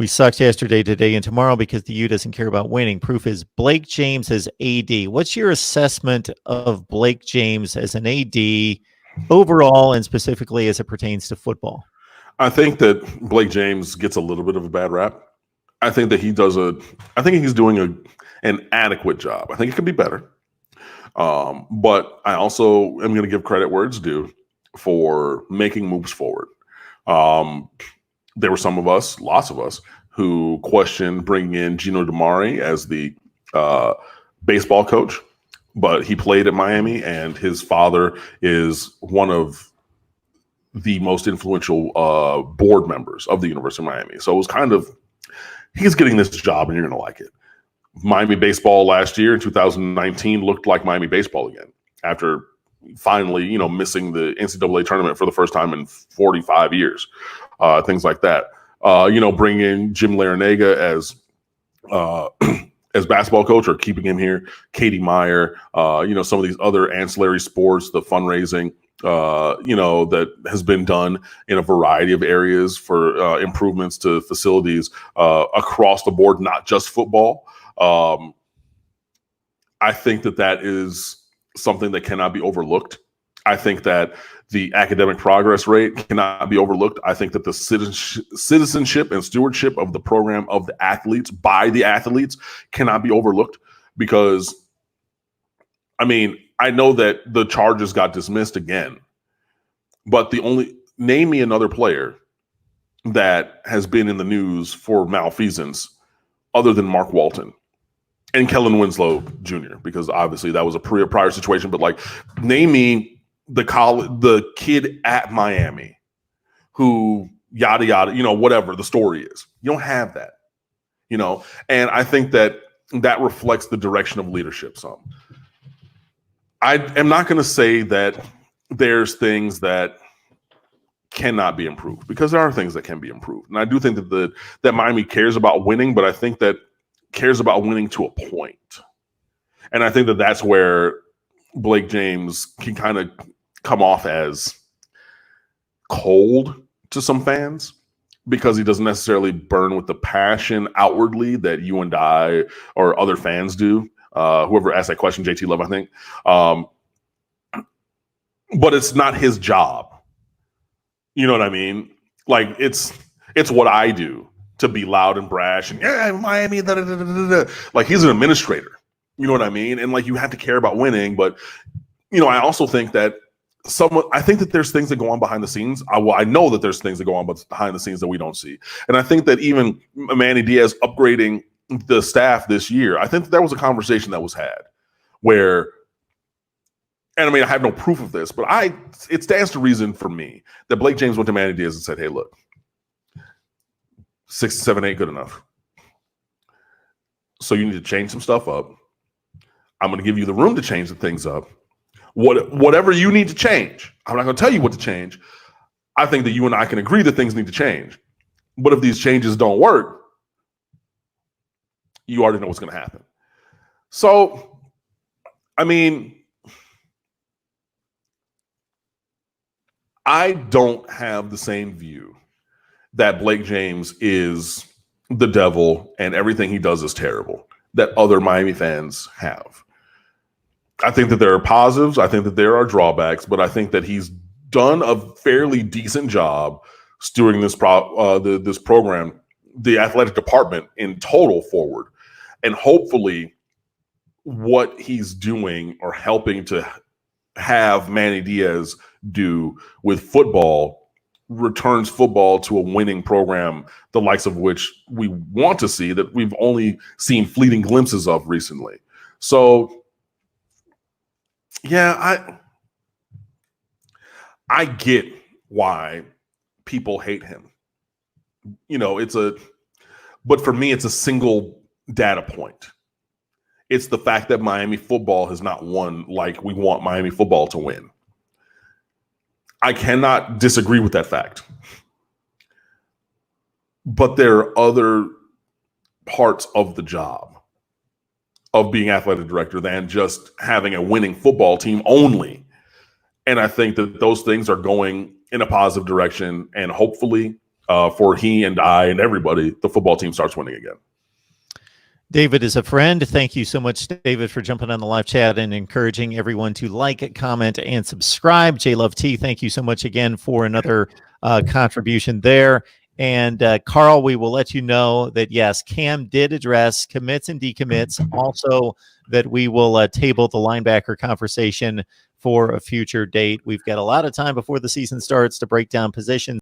We sucked yesterday, today, and tomorrow because the U doesn't care about winning. Proof is Blake James as AD. What's your assessment of Blake James as an AD overall and specifically as it pertains to football? I think that Blake James gets a little bit of a bad rap. I think that I think he's doing an adequate job. I think it could be better. But I also am going to give credit where it's due for making moves forward. There were some of us, lots of us, who questioned bringing in Gino DiMare as the baseball coach, but he played at Miami, and his father is one of the most influential board members of the University of Miami. So it was kind of, he's getting this job, and you're going to like it. Miami baseball last year in 2019 looked like Miami baseball again after finally, missing the NCAA tournament for the first time in 45 years, things like that. Bringing in Jim Larinaga as basketball coach or keeping him here, Katie Meyer, some of these other ancillary sports, the fundraising, that has been done in a variety of areas for improvements to facilities across the board, not just football. I think that is something that cannot be overlooked. I think that the academic progress rate cannot be overlooked. I think that the citizenship and stewardship of the program of the athletes by the athletes cannot be overlooked because, I know that the charges got dismissed again, but name me another player that has been in the news for malfeasance other than Mark Walton and Kellen Winslow Jr., because obviously that was a prior situation. But name me the kid at Miami who yada yada, whatever the story is. You don't have that, and I think that reflects the direction of leadership some. I am not going to say that there's things that cannot be improved, because there are things that can be improved. And I do think that Miami cares about winning, but I think that cares about winning to a point. And I think that that's where Blake James can kind of come off as cold to some fans because he doesn't necessarily burn with the passion outwardly that you and I or other fans do. Whoever asked that question, JT Love, I think. But it's not his job. You know what I mean? It's what I do to be loud and brash and Miami, da, da, da, da, da. He's an administrator. You know what I mean? And you have to care about winning. But, I also think that I think that there's things that go on behind the scenes. I know that there's things that go on behind the scenes that we don't see. And I think that even Manny Diaz upgrading the staff this year, I think that was a conversation that was had where, and I have no proof of this, but it stands to reason for me that Blake James went to Manny Diaz and said, hey, look, 6, 7, 8, good enough. So you need to change some stuff up. I'm going to give you the room to change the things up. Whatever you need to change, I'm not going to tell you what to change. I think that you and I can agree that things need to change. But if these changes don't work, you already know what's going to happen. So, I don't have the same view that Blake James is the devil and everything he does is terrible that other Miami fans have. I think that there are positives. I think that there are drawbacks, but I think that he's done a fairly decent job stewarding this program, the athletic department in total forward. And hopefully what he's doing or helping to have Manny Diaz do with football returns football to a winning program, the likes of which we want to see, that we've only seen fleeting glimpses of recently. So, yeah, I get why people hate him. But for me, it's a single data point. It's the fact that Miami football has not won like we want Miami football to win. I cannot disagree with that fact. But there are other parts of the job of being athletic director than just having a winning football team only. And I think that those things are going in a positive direction. And hopefully for he and I and everybody, the football team starts winning again. David is a friend. Thank you so much, David, for jumping on the live chat and encouraging everyone to like, comment, and subscribe. J Love T, thank you so much again for another contribution there. And Carl, we will let you know that, yes, Cam did address commits and decommits. Also, that we will table the linebacker conversation for a future date. We've got a lot of time before the season starts to break down positions.